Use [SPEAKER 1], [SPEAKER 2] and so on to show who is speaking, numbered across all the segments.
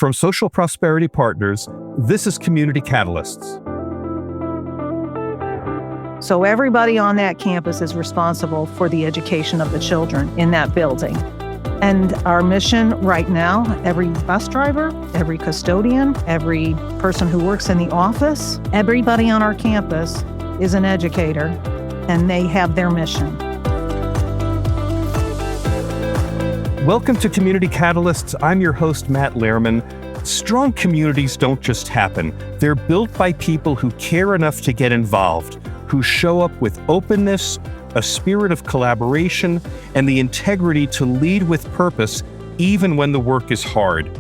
[SPEAKER 1] From Social Prosperity Partners, this is Community Catalysts.
[SPEAKER 2] So everybody on that campus is responsible for the education of the children in that building. And our mission right now, every bus driver, every custodian, every person who works in the office, everybody on our campus is an educator, and they have their mission.
[SPEAKER 1] Welcome to Community Catalysts. I'm your host, Matt Lehrman. Strong communities don't just happen. They're built by people who care enough to get involved, who show up with openness, a spirit of collaboration, and the integrity to lead with purpose, even when the work is hard.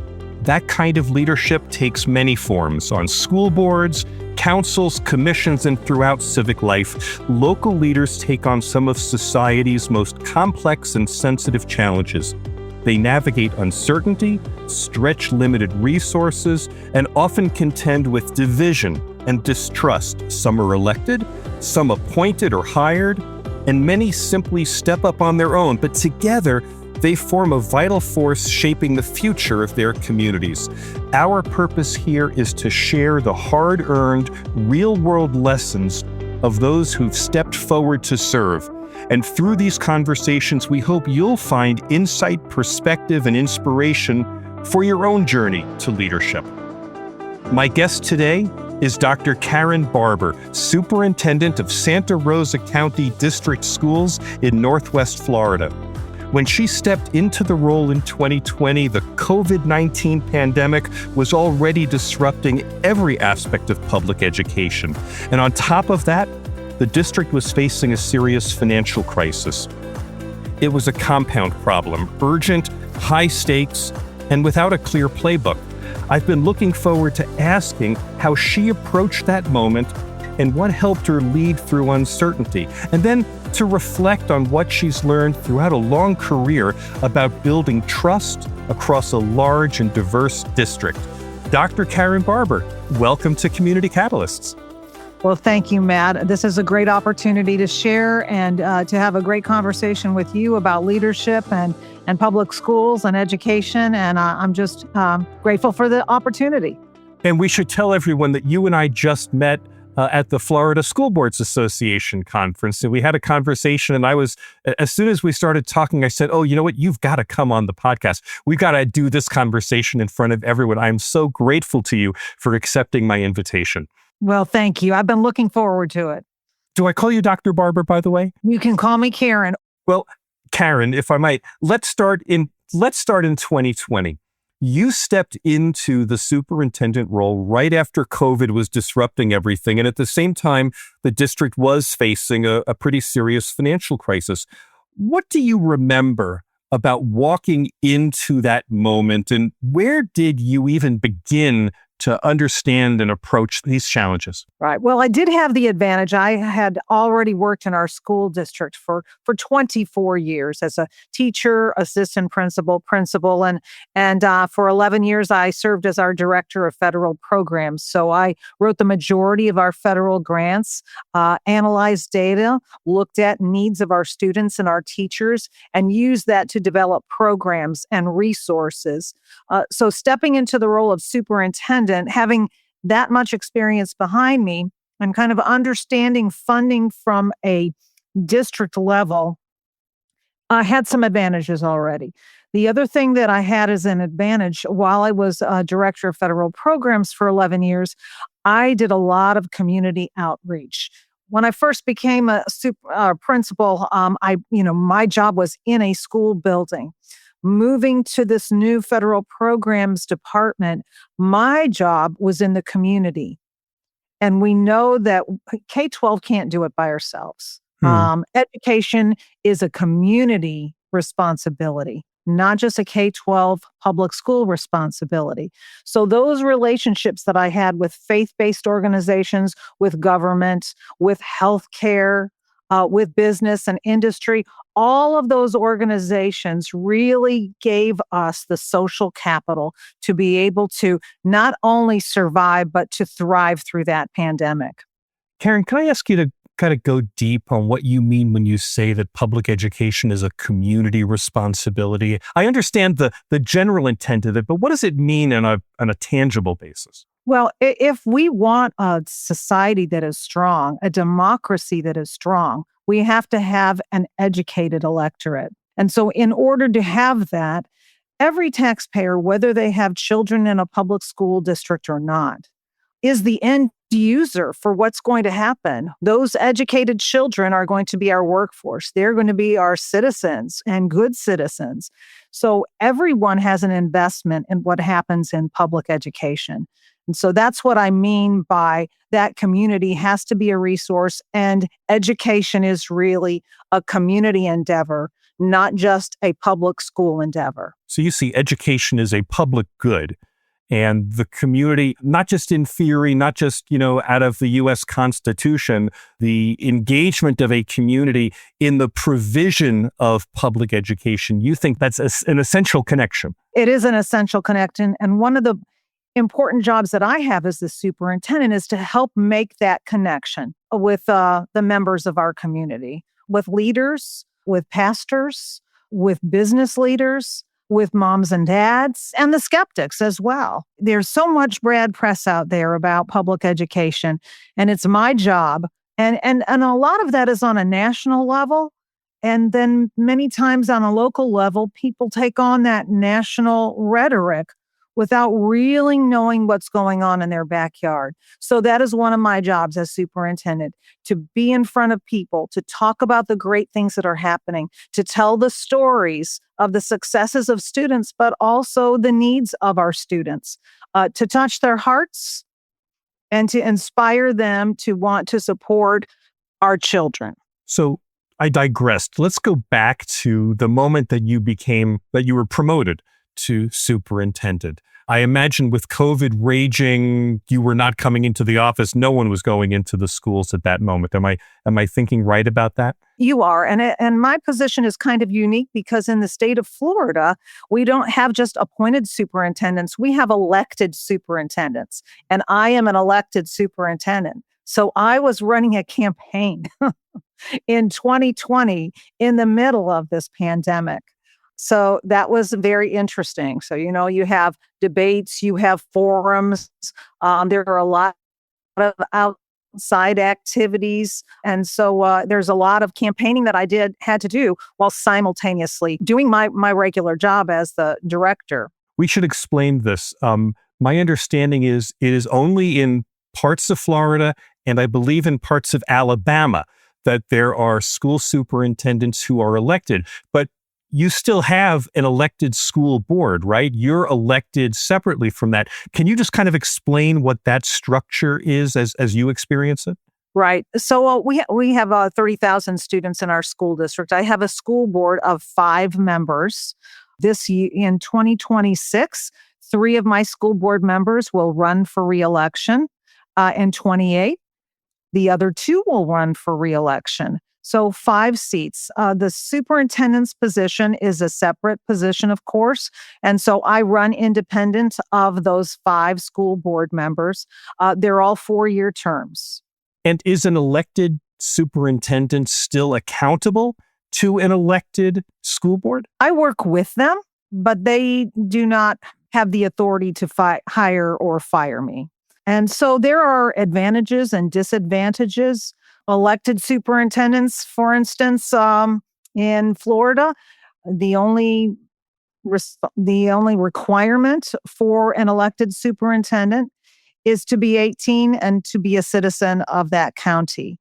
[SPEAKER 1] That kind of leadership takes many forms on school boards, councils, commissions, and throughout civic life. Local leaders take on some of society's most complex and sensitive challenges. They navigate uncertainty, stretch limited resources, and often contend with division and distrust. Some are elected, some appointed or hired, and many simply step up on their own, but together they form a vital force shaping the future of their communities. Our purpose here is to share the hard-earned, real-world lessons of those who've stepped forward to serve. And through these conversations, we hope you'll find insight, perspective, and inspiration for your own journey to leadership. My guest today is Dr. Karen Barber, Superintendent of Santa Rosa County District Schools in Northwest Florida. When she stepped into the role in 2020, the COVID-19 pandemic was already disrupting every aspect of public education. And on top of that, the district was facing a serious financial crisis. It was a compound problem, urgent, high stakes, and without a clear playbook. I've been looking forward to asking how she approached that moment and what helped her lead through uncertainty, and then to reflect on what she's learned throughout a long career about building trust across a large and diverse district. Dr. Karen Barber, welcome to Community Catalysts.
[SPEAKER 2] Well, thank you, Matt. This is a great opportunity to share and to have a great conversation with you about leadership and public schools and education. And I'm just grateful for the opportunity.
[SPEAKER 1] And we should tell everyone that you and I just met at the Florida School Boards Association conference. And we had a conversation, and as soon as we started talking, I said, oh, you know what? You've got to come on the podcast. We've got to do this conversation in front of everyone. I'm so grateful to you for accepting my invitation.
[SPEAKER 2] Well, thank you. I've been looking forward to it.
[SPEAKER 1] Do I call you Dr. Barber, by the way?
[SPEAKER 2] You can call me Karen.
[SPEAKER 1] Well, Karen, if I might, let's start in 2020. You stepped into the superintendent role right after COVID was disrupting everything. And at the same time, the district was facing a pretty serious financial crisis. What do you remember about walking into that moment, and where did you even begin to understand and approach these challenges?
[SPEAKER 2] Right. Well, I did have the advantage. I had already worked in our school district for 24 years as a teacher, assistant principal, and for 11 years, I served as our director of federal programs. So I wrote the majority of our federal grants, analyzed data, looked at needs of our students and our teachers, and used that to develop programs and resources. So stepping into the role of superintendent, having that much experience behind me and kind of understanding funding from a district level, I had some advantages already. The other thing that I had as an advantage while I was director of federal programs for 11 years, I did a lot of community outreach. When I first became a principal, my job was in a school building. Moving to this new federal programs department, my job was in the community. And we know that K-12 can't do it by ourselves. Education is a community responsibility, not just a K-12 public school responsibility. So those relationships that I had with faith-based organizations, with government, with healthcare, with business and industry, all of those organizations really gave us the social capital to be able to not only survive, but to thrive through that pandemic.
[SPEAKER 1] Karen, can I ask you to kind of go deep on what you mean when you say that public education is a community responsibility? I understand the general intent of it, but what does it mean on a tangible basis?
[SPEAKER 2] Well, if we want a society that is strong, a democracy that is strong, we have to have an educated electorate. And so, in order to have that, every taxpayer, whether they have children in a public school district or not, is the end user for what's going to happen. Those educated children are going to be our workforce. They're going to be our citizens and good citizens. So everyone has an investment in what happens in public education. And so that's what I mean by that community has to be a resource, and education is really a community endeavor, not just a public school endeavor.
[SPEAKER 1] So you see education is a public good, and the community, not just in theory, not just, out of the U.S. Constitution, the engagement of a community in the provision of public education, you think that's an essential connection?
[SPEAKER 2] It is an essential connection. And one of the important jobs that I have as the superintendent is to help make that connection with the members of our community, with leaders, with pastors, with business leaders, with moms and dads, and the skeptics as well. There's so much bad press out there about public education, and it's my job. And a lot of that is on a national level. And then many times on a local level, people take on that national rhetoric without really knowing what's going on in their backyard. So that is one of my jobs as superintendent, to be in front of people, to talk about the great things that are happening, to tell the stories of the successes of students, but also the needs of our students, to touch their hearts and to inspire them to want to support our children.
[SPEAKER 1] So I digressed. Let's go back to the moment that you were promoted to superintendent. I imagine with COVID raging, you were not coming into the office. No one was going into the schools at that moment. Am I thinking right about that?
[SPEAKER 2] You are. And my position is kind of unique because in the state of Florida, we don't have just appointed superintendents. We have elected superintendents. And I am an elected superintendent. So I was running a campaign in 2020 in the middle of this pandemic. So that was very interesting. So, you have debates, you have forums, there are a lot of outside activities. And so there's a lot of campaigning that I had to do while simultaneously doing my regular job as the director.
[SPEAKER 1] We should explain this. My understanding is it is only in parts of Florida and I believe in parts of Alabama that there are school superintendents who are elected. But you still have an elected school board, right? You're elected separately from that. Can you just kind of explain what that structure is as you experience it?
[SPEAKER 2] Right. So we have 30,000 students in our school district. I have a school board of 5 members. This year, in 2026, 3 of my school board members will run for re-election. In 28, the other 2 will run for re-election. So 5 seats. The superintendent's position is a separate position, of course. And so I run independent of those 5 school board members. They're all 4-year terms.
[SPEAKER 1] And is an elected superintendent still accountable to an elected school board?
[SPEAKER 2] I work with them, but they do not have the authority to hire or fire me. And so there are advantages and disadvantages. Elected superintendents, for instance, in Florida, the only requirement for an elected superintendent is to be 18 and to be a citizen of that county.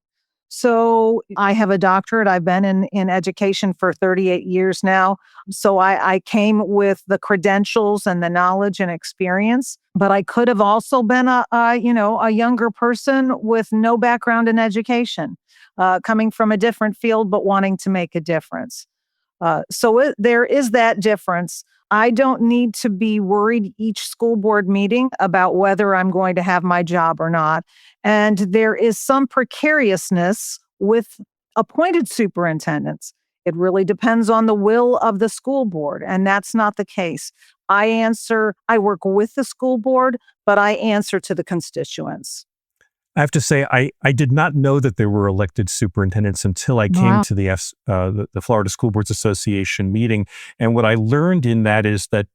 [SPEAKER 2] So I have a doctorate. I've been in education for 38 years now. So I came with the credentials and the knowledge and experience, but I could have also been a younger person with no background in education, coming from a different field, but wanting to make a difference. So there is that difference. I don't need to be worried each school board meeting about whether I'm going to have my job or not. And there is some precariousness with appointed superintendents. It really depends on the will of the school board, and that's not the case. I work with the school board, but I answer to the constituents.
[SPEAKER 1] I have to say, I did not know that there were elected superintendents until I came
[SPEAKER 2] Wow.
[SPEAKER 1] to the Florida School Boards Association meeting. And what I learned in that is that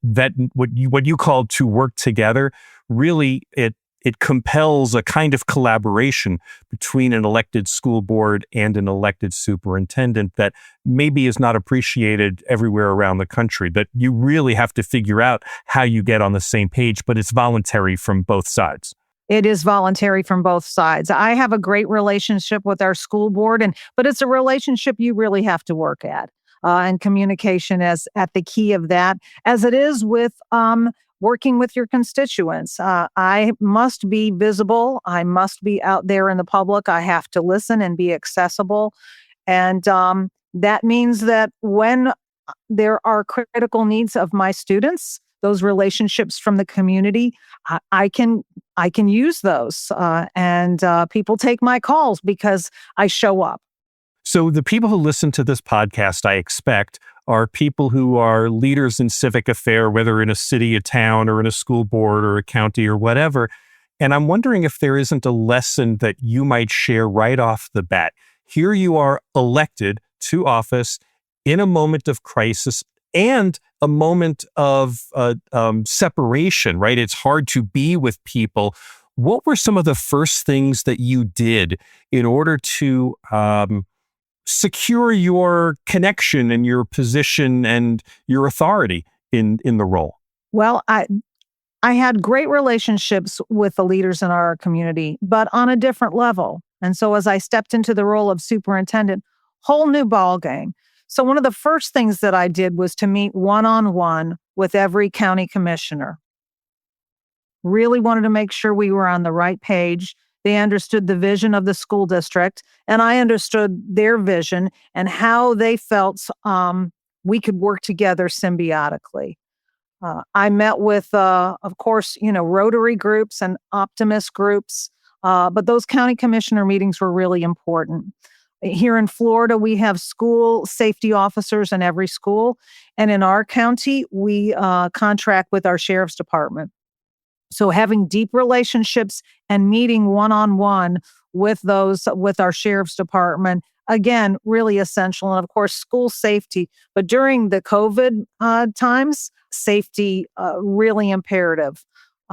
[SPEAKER 1] what you called to work together, really it compels a kind of collaboration between an elected school board and an elected superintendent that maybe is not appreciated everywhere around the country. That you really have to figure out how you get on the same page, but it's voluntary from both sides.
[SPEAKER 2] It is voluntary from both sides. I have a great relationship with our school board, but it's a relationship you really have to work at. And communication is at the key of that, as it is with working with your constituents. I must be visible. I must be out there in the public. I have to listen and be accessible. And that means that when there are critical needs of my students, those relationships from the community, I can use those, and people take my calls because I show up.
[SPEAKER 1] So the people who listen to this podcast, I expect, are people who are leaders in civic affair, whether in a city, a town, or in a school board or a county or whatever. And I'm wondering if there isn't a lesson that you might share right off the bat. Here you are elected to office in a moment of crisis and a moment of separation, right? It's hard to be with people. What were some of the first things that you did in order to secure your connection and your position and your authority in the role?
[SPEAKER 2] Well, I had great relationships with the leaders in our community, but on a different level. And so as I stepped into the role of superintendent, whole new ball game. So one of the first things that I did was to meet one-on-one with every county commissioner. Really wanted to make sure we were on the right page. They understood the vision of the school district, and I understood their vision and how they felt we could work together symbiotically. I met with, of course, Rotary groups and optimist groups, but those county commissioner meetings were really important. Here in Florida, we have school safety officers in every school. And in our county, we contract with our sheriff's department. So having deep relationships and meeting one-on-one with our sheriff's department, again, really essential. And of course, school safety. But during the COVID times, safety really imperative.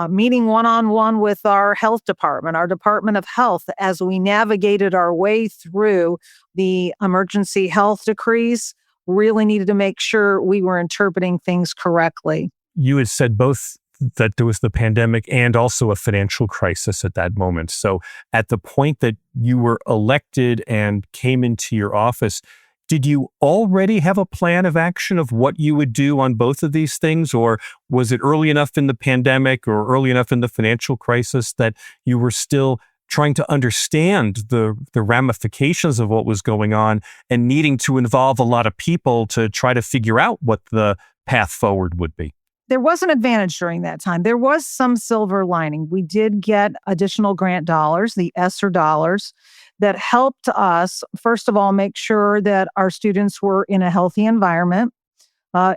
[SPEAKER 2] Meeting one-on-one with our health department, our Department of Health, as we navigated our way through the emergency health decrees, really needed to make sure we were interpreting things correctly.
[SPEAKER 1] You had said both that there was the pandemic and also a financial crisis at that moment. So at the point that you were elected and came into your office, did you already have a plan of action of what you would do on both of these things? Or was it early enough in the pandemic or early enough in the financial crisis that you were still trying to understand the ramifications of what was going on and needing to involve a lot of people to try to figure out what the path forward would be?
[SPEAKER 2] There was an advantage during that time. There was some silver lining. We did get additional grant dollars, the ESSER dollars, that helped us, first of all, make sure that our students were in a healthy environment,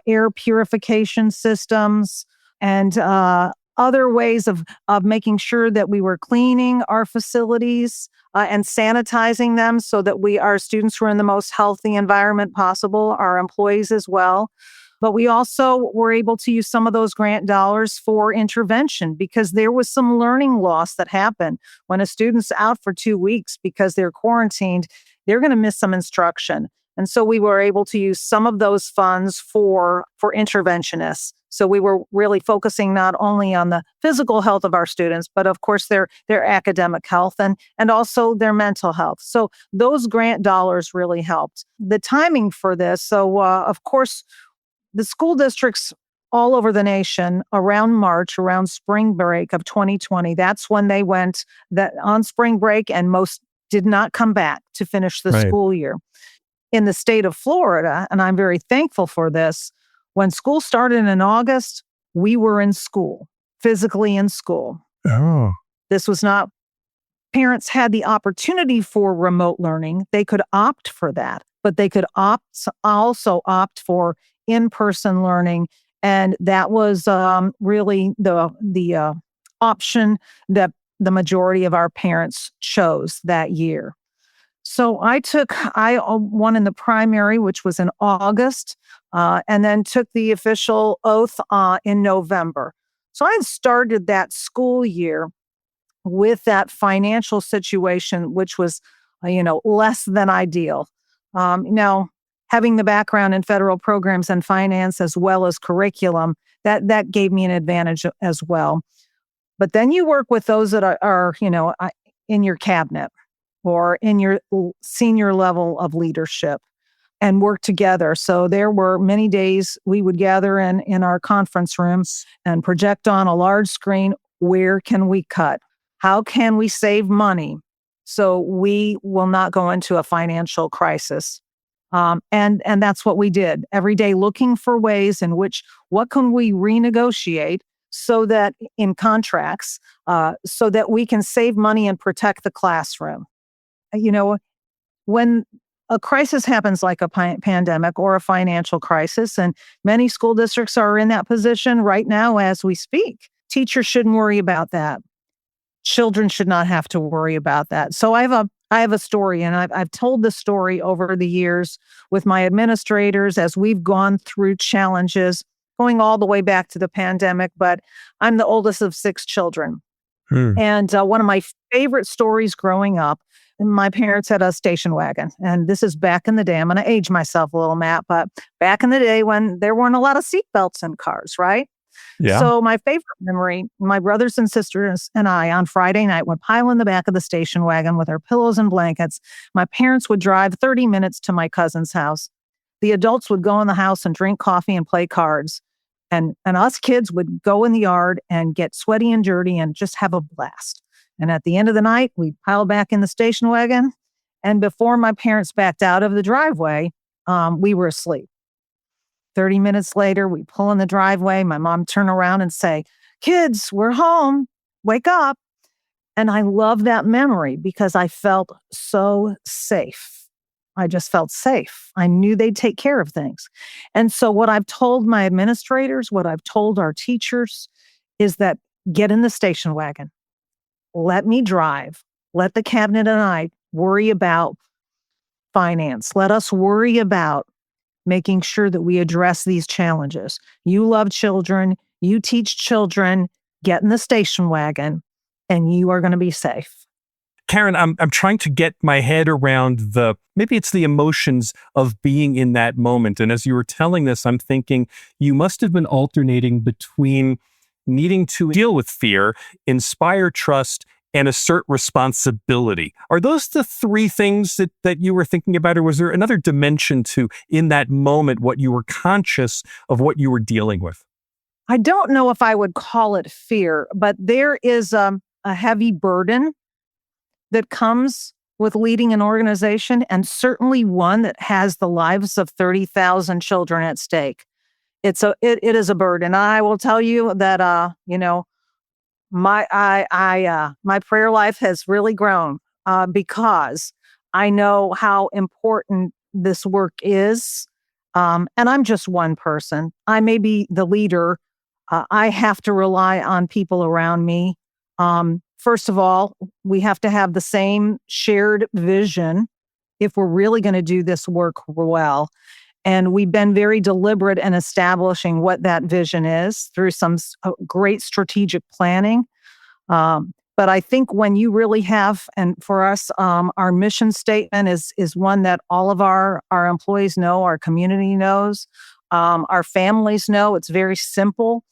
[SPEAKER 2] air purification systems, and other ways of making sure that we were cleaning our facilities and sanitizing them so that our students were in the most healthy environment possible, our employees as well. But we also were able to use some of those grant dollars for intervention because there was some learning loss that happened. When a student's out for 2 weeks because they're quarantined, they're going to miss some instruction. And so we were able to use some of those funds for interventionists. So we were really focusing not only on the physical health of our students, but of course their academic health and also their mental health. So those grant dollars really helped. The timing for this, so of course, the school districts all over the nation around March, around spring break of 2020, that's when they went on spring break, and most did not come back to finish the
[SPEAKER 1] Right.
[SPEAKER 2] school year. In the state of Florida, and I'm very thankful for this, when school started in August, we were in school, physically in school.
[SPEAKER 1] Oh.
[SPEAKER 2] This was not, parents had the opportunity for remote learning. They could opt for that, but they could also opt for in-person learning. And that was really the option that the majority of our parents chose that year. So I won in the primary, which was in August, and then took the official oath in November. So I had started that school year with that financial situation, which was, less than ideal. Now, having the background in federal programs and finance as well as curriculum, that gave me an advantage as well. But then you work with those that are in your cabinet or in your senior level of leadership and work together. So there were many days we would gather in our conference rooms and project on a large screen. Where can we cut? How can we save money so we will not go into a financial crisis? And that's what we did every day, looking for ways in which what can we renegotiate so that in contracts, so that we can save money and protect the classroom. When a crisis happens like a pandemic or a financial crisis, and many school districts are in that position right now as we speak, teachers shouldn't worry about that. Children should not have to worry about that. So I have a story, and I've told this story over the years with my administrators as we've gone through challenges going all the way back to the pandemic. But I'm the oldest of 6 children. And one of my favorite stories growing up, my parents had a station wagon. And this is back in the day. I'm going to age myself a little, Matt, but back in the day when there weren't a lot of seatbelts in cars, right?
[SPEAKER 1] Yeah.
[SPEAKER 2] So my favorite memory, my brothers and sisters and I on Friday night would pile in the back of the station wagon with our pillows and blankets. My parents would drive 30 minutes to my cousin's house. The adults would go in the house and drink coffee and play cards. And us kids would go in the yard and get sweaty and dirty and just have a blast. And at the end of the night, we'd pile back in the station wagon. And before my parents backed out of the driveway, we were asleep. 30 minutes later, we pull in the driveway. My mom turn around and say, "Kids, we're home. Wake up." And I love that memory because I felt so safe. I just felt safe. I knew they'd take care of things. And so what I've told my administrators, what I've told our teachers is that get in the station wagon. Let me drive. Let the cabinet and I worry about finance. Let us worry about making sure that we address these challenges. You love children. You teach children. Get in the station wagon and you are going to be safe.
[SPEAKER 1] Karen, I'm trying to get my head around maybe it's the emotions of being in that moment. And as you were telling this, I'm thinking you must have been alternating between needing to deal with fear, inspire trust, and assert responsibility. Are those the 3 things that you were thinking about? Or was there another dimension to, in that moment, what you were conscious of what you were dealing with?
[SPEAKER 2] I don't know if I would call it fear, but there is a heavy burden that comes with leading an organization, and certainly one that has the lives of 30,000 children at stake. It is a burden. I will tell you that my prayer life has really grown because I know how important this work is. And I'm just one person. I may be the leader. I have to rely on people around me. First of all, we have to have the same shared vision if we're really going to do this work well. And we've been very deliberate in establishing what that vision is through some great strategic planning. But I think when you really have, and for us, our mission statement is one that all of our employees know, our community knows, our families know. It's very simple.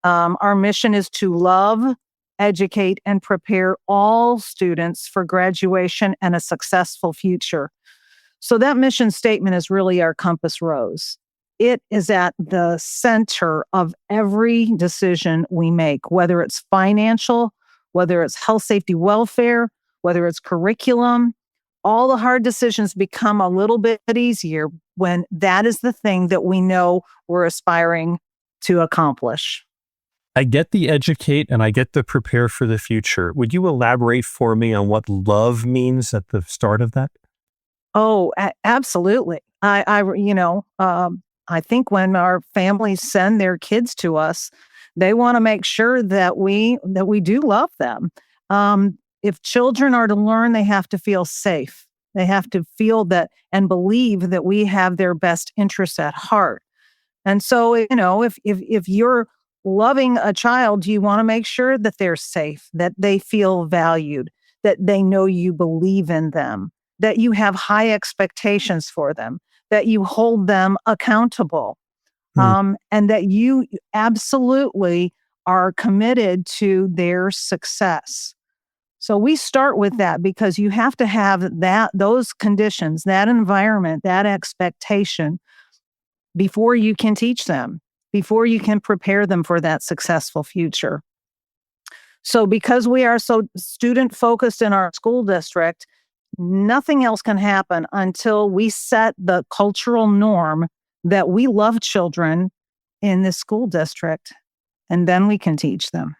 [SPEAKER 2] Our mission is to love, educate, and prepare all students for graduation and a successful future. So that mission statement is really our compass rose. It is at the center of every decision we make, whether it's financial, whether it's health, safety, welfare, whether it's curriculum. All the hard decisions become a little bit easier when that is the thing that we know we're aspiring to accomplish.
[SPEAKER 1] I get the educate and I get the prepare for the future. Would you elaborate for me on what love means at the start of that?
[SPEAKER 2] Oh, absolutely. I think when our families send their kids to us, they want to make sure that we do love them. If children are to learn, they have to feel safe. They have to feel that and believe that we have their best interests at heart. And so, if you're loving a child, you want to make sure that they're safe, that they feel valued, that they know you believe in them, that you have high expectations for them, that you hold them accountable,
[SPEAKER 1] Hmm.
[SPEAKER 2] and that you absolutely are committed to their success. So we start with that because you have to have those conditions, that environment, that expectation before you can teach them, before you can prepare them for that successful future. So because we are so student focused in our school district, nothing else can happen until we set the cultural norm that we love children in this school district, and then we can teach them.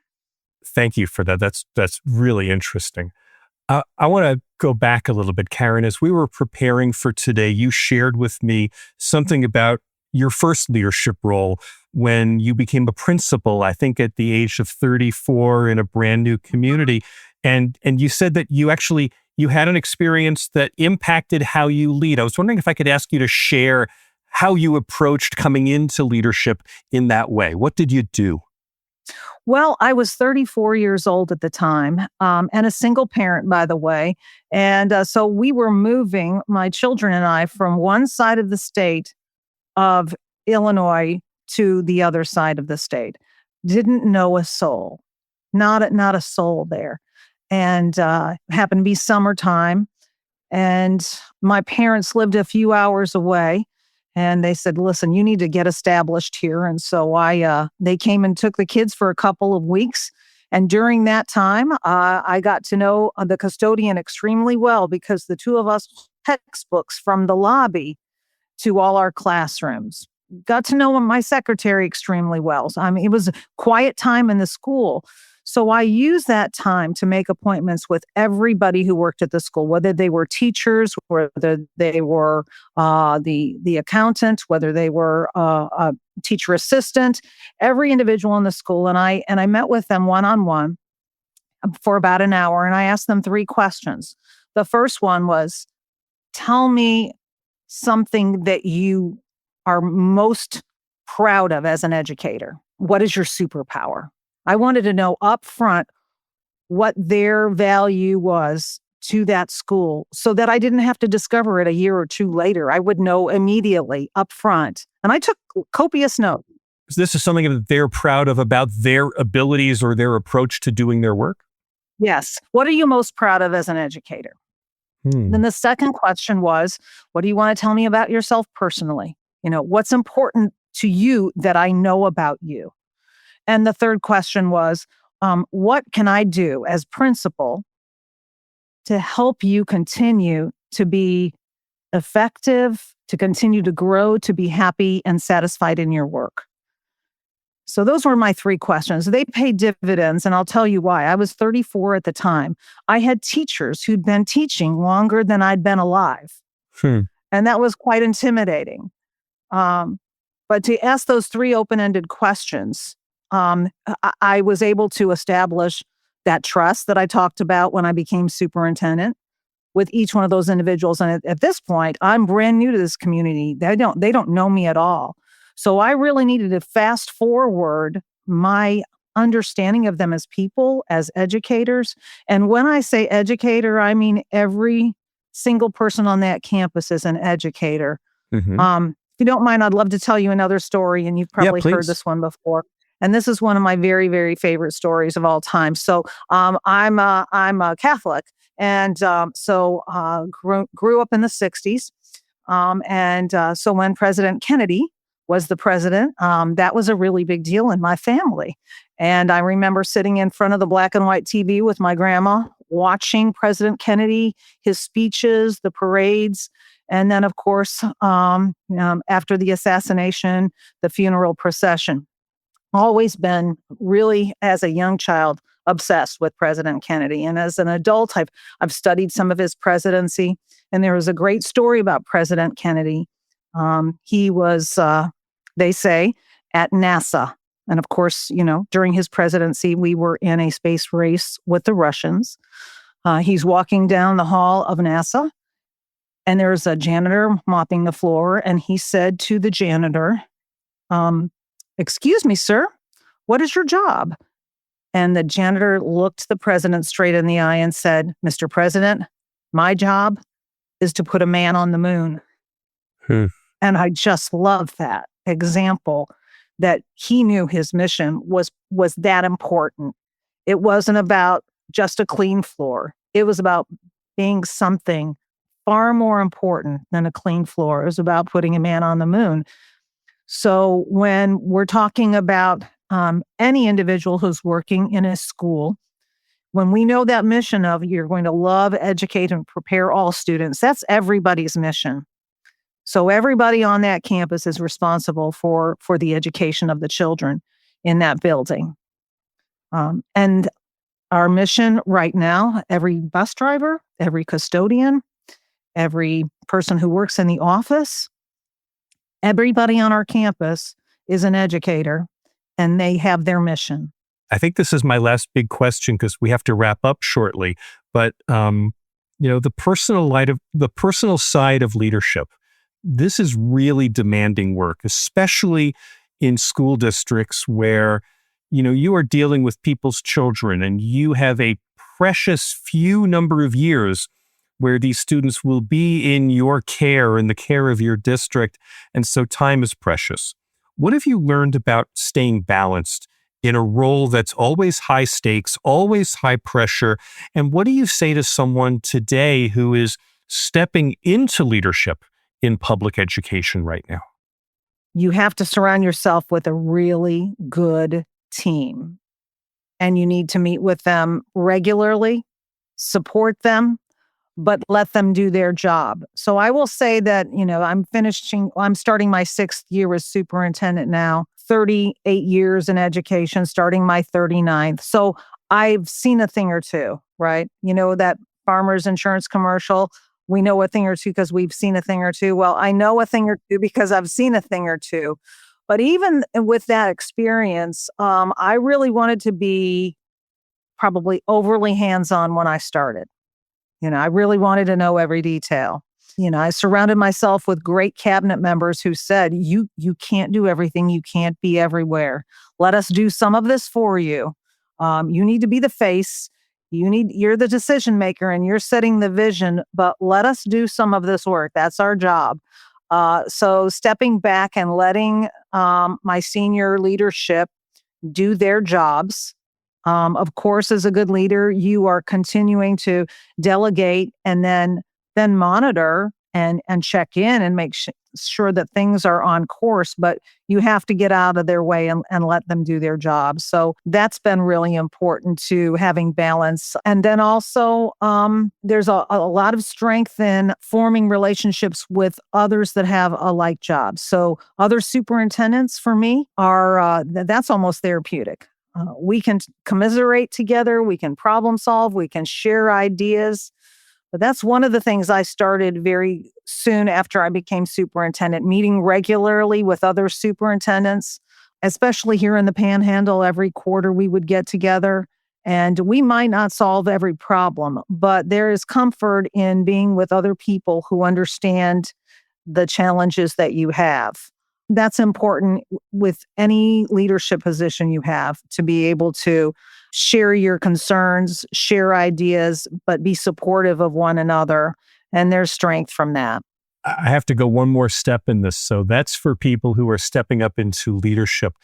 [SPEAKER 1] Thank you for that. That's really interesting. I want to go back a little bit, Karen. As we were preparing for today, you shared with me something about your first leadership role when you became a principal, I think at the age of 34 in a brand new community. And you said that you had an experience that impacted how you lead. I was wondering if I could ask you to share how you approached coming into leadership in that way. What did you do?
[SPEAKER 2] Well, I was 34 years old at the time, and a single parent, by the way. And so we were moving, my children and I, from one side of the state of Illinois to the other side of the state. Didn't know a soul, not a soul there. And happened to be summertime. And my parents lived a few hours away. And they said, listen, you need to get established here. And so they came and took the kids for a couple of weeks. And during that time, I got to know the custodian extremely well because the two of us textbooks from the lobby to all our classrooms. Got to know my secretary extremely well. So, I mean, it was a quiet time in the school. So I used that time to make appointments with everybody who worked at the school, whether they were teachers, whether they were the accountant, whether they were a teacher assistant, every individual in the school. And I met with them one-on-one for about an hour, and I asked them three questions. The first one was, tell me something that you are most proud of as an educator. What is your superpower? I wanted to know up front what their value was to that school so that I didn't have to discover it a year or two later. I would know immediately up front. And I took copious notes.
[SPEAKER 1] This is something that they're proud of about their abilities or their approach to doing their work?
[SPEAKER 2] Yes. What are you most proud of as an educator? Then the second question was, what do you want to tell me about yourself personally? What's important to you that I know about you? And the third question was, what can I do as principal to help you continue to be effective, to continue to grow, to be happy and satisfied in your work? So those were my three questions. They paid dividends, and I'll tell you why. I was 34 at the time. I had teachers who'd been teaching longer than I'd been alive. And that was quite intimidating. But to ask those three open-ended questions, I was able to establish that trust that I talked about when I became superintendent with each one of those individuals. And at this point, I'm brand new to this community. They don't know me at all. So I really needed to fast forward my understanding of them as people, as educators. And when I say educator, I mean every single person on that campus is an educator. If you don't mind, I'd love to tell you another story, and you've probably heard this one before. And this is one of my very, very favorite stories of all time. So I'm a Catholic, and grew up in the 60s. So when President Kennedy was the president, that was a really big deal in my family. And I remember sitting in front of the black and white TV with my grandma, watching President Kennedy, his speeches, the parades, and then, of course, after the assassination, the funeral procession. Always been really, as a young child, obsessed with President Kennedy. And as an adult, I've studied some of his presidency. And there was a great story about President Kennedy. He was, they say, at NASA. And of course, during his presidency, we were in a space race with the Russians. He's walking down the hall of NASA, and there's a janitor mopping the floor. And he said to the janitor, "Excuse me, sir, what is your job?" And the janitor looked the president straight in the eye and said, "Mr. President, my job is to put a man on the moon."
[SPEAKER 1] Hmm.
[SPEAKER 2] And I just love that example that he knew his mission was that important. It wasn't about just a clean floor. It was about being something far more important than a clean floor. It was about putting a man on the moon. So when we're talking about any individual who's working in a school, when we know that mission of you're going to love, educate, and prepare all students, that's everybody's mission. So everybody on that campus is responsible for the education of the children in that building. And our mission right now, every bus driver, every custodian, every person who works in the office, everybody on our campus is an educator, and they have their mission.
[SPEAKER 1] I think this is my last big question because we have to wrap up shortly. But the personal side of leadership, this is really demanding work, especially in school districts where you are dealing with people's children, and you have a precious few number of years where these students will be in your care, in the care of your district, and so time is precious. What have you learned about staying balanced in a role that's always high stakes, always high pressure? And what do you say to someone today who is stepping into leadership in public education right now?
[SPEAKER 2] You have to surround yourself with a really good team, and you need to meet with them regularly, support them, but let them do their job. So I will say that, I'm starting my 6th year as superintendent now, 38 years in education, starting my 39th. So I've seen a thing or two, right? That Farmers Insurance commercial, we know a thing or two because we've seen a thing or two. Well, I know a thing or two because I've seen a thing or two. But even with that experience, I really wanted to be probably overly hands-on when I started. I really wanted to know every detail. I surrounded myself with great cabinet members who said, you can't do everything. You can't be everywhere. Let us do some of this for you. You need to be the face. You're the decision maker and you're setting the vision, but let us do some of this work. That's our job. So stepping back and letting my senior leadership do their jobs. Of course, as a good leader, you are continuing to delegate and then monitor and check in and make sure that things are on course, but you have to get out of their way and let them do their job. So that's been really important to having balance. And then also, there's a lot of strength in forming relationships with others that have a like job. So other superintendents for me are, that's almost therapeutic. We can commiserate together, we can problem solve, we can share ideas. But that's one of the things I started very soon after I became superintendent, meeting regularly with other superintendents, especially here in the Panhandle. Every quarter we would get together, and we might not solve every problem, but there is comfort in being with other people who understand the challenges that you have. That's important with any leadership position you have, to be able to share your concerns, share ideas, but be supportive of one another. And there's strength from that.
[SPEAKER 1] I have to go one more step in this. So that's for people who are stepping up into leadership.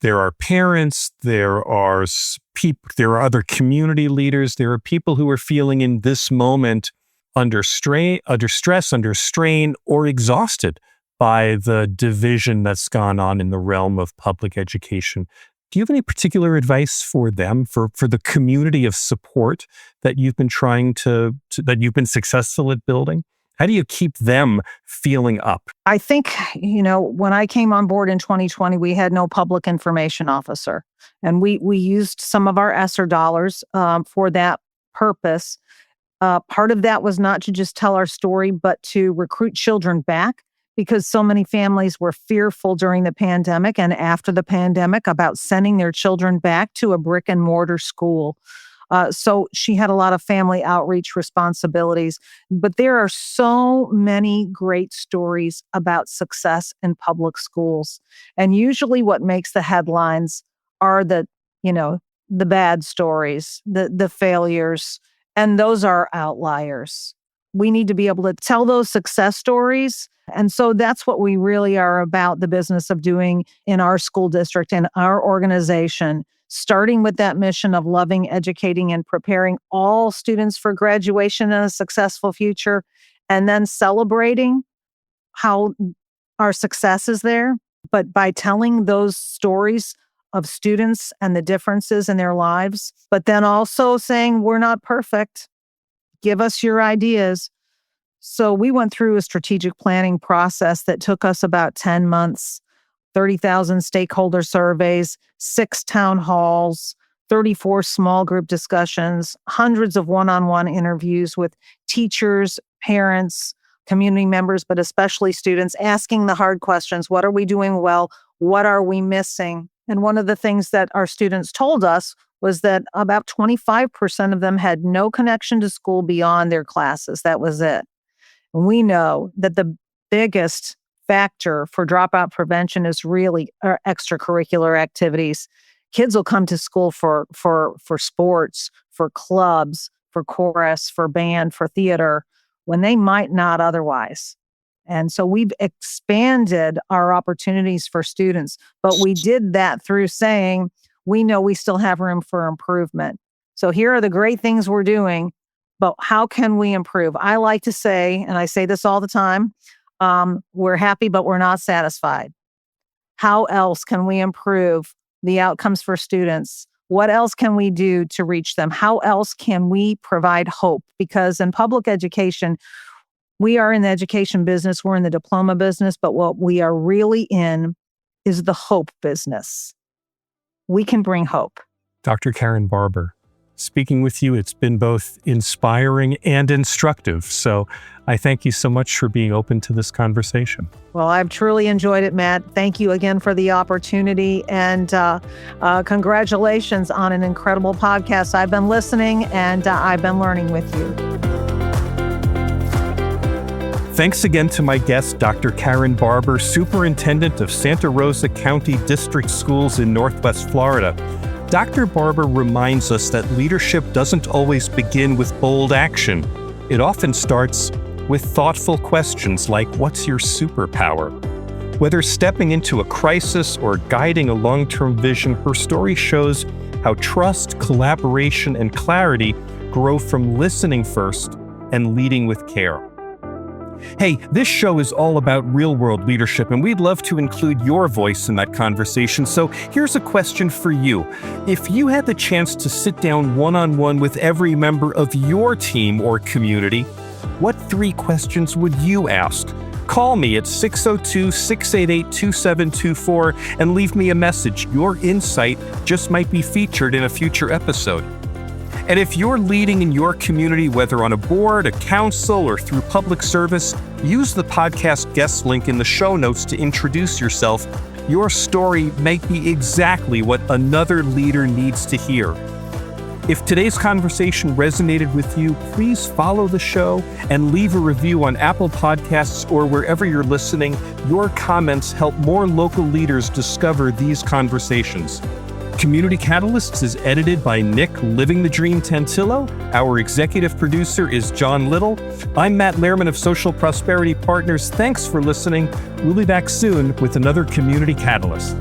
[SPEAKER 1] There are parents, there are other community leaders, there are people who are feeling in this moment under stress, under strain, or exhausted by the division that's gone on in the realm of public education. Do you have any particular advice for them, for the community of support that you've been that you've been successful at building? How do you keep them feeling up?
[SPEAKER 2] I think, when I came on board in 2020, we had no public information officer, and we used some of our ESSER dollars for that purpose. Part of that was not to just tell our story, but to recruit children back, because so many families were fearful during the pandemic and after the pandemic about sending their children back to a brick and mortar school. So she had a lot of family outreach responsibilities. But there are so many great stories about success in public schools. And usually what makes the headlines are the bad stories, the failures, and those are outliers. We need to be able to tell those success stories. And so that's what we really are about, the business of doing in our school district and our organization, starting with that mission of loving, educating, and preparing all students for graduation and a successful future, and then celebrating how our success is there. But by telling those stories of students and the differences in their lives, but then also saying, we're not perfect. Give us your ideas. So we went through a strategic planning process that took us about 10 months, 30,000 stakeholder surveys, 6 town halls, 34 small group discussions, hundreds of one-on-one interviews with teachers, parents, community members, but especially students, asking the hard questions. What are we doing well? What are we missing? And one of the things that our students told us was that about 25% of them had no connection to school beyond their classes. That was it. And we know that the biggest factor for dropout prevention is really our extracurricular activities. Kids will come to school for sports, for clubs, for chorus, for band, for theater, when they might not otherwise. And so we've expanded our opportunities for students, but we did that through saying, we know we still have room for improvement. So here are the great things we're doing, but how can we improve? I like to say, and I say this all the time, we're happy, but we're not satisfied. How else can we improve the outcomes for students? What else can we do to reach them? How else can we provide hope? Because in public education, we are in the education business, we're in the diploma business, but what we are really in is the hope business. We can bring hope.
[SPEAKER 1] Dr. Karen Barber, speaking with you, it's been both inspiring and instructive. So I thank you so much for being open to this conversation.
[SPEAKER 2] Well, I've truly enjoyed it, Matt. Thank you again for the opportunity, and congratulations on an incredible podcast. I've been listening and I've been learning with you.
[SPEAKER 1] Thanks again to my guest, Dr. Karen Barber, Superintendent of Santa Rosa County District Schools in Northwest Florida. Dr. Barber reminds us that leadership doesn't always begin with bold action. It often starts with thoughtful questions like, what's your superpower? Whether stepping into a crisis or guiding a long-term vision, her story shows how trust, collaboration, and clarity grow from listening first and leading with care. Hey, this show is all about real-world leadership, and we'd love to include your voice in that conversation. So here's a question for you. If you had the chance to sit down one-on-one with every member of your team or community, what 3 questions would you ask? Call me at 602-688-2724 and leave me a message. Your insight just might be featured in a future episode. And if you're leading in your community, whether on a board, a council, or through public service, use the podcast guest link in the show notes to introduce yourself. Your story might be exactly what another leader needs to hear. If today's conversation resonated with you, please follow the show and leave a review on Apple Podcasts or wherever you're listening. Your comments help more local leaders discover these conversations. Community Catalysts is edited by Nick Living the Dream Tantillo. Our executive producer is John Little. I'm Matt Lehrman of Social Prosperity Partners. Thanks for listening. We'll be back soon with another Community Catalyst.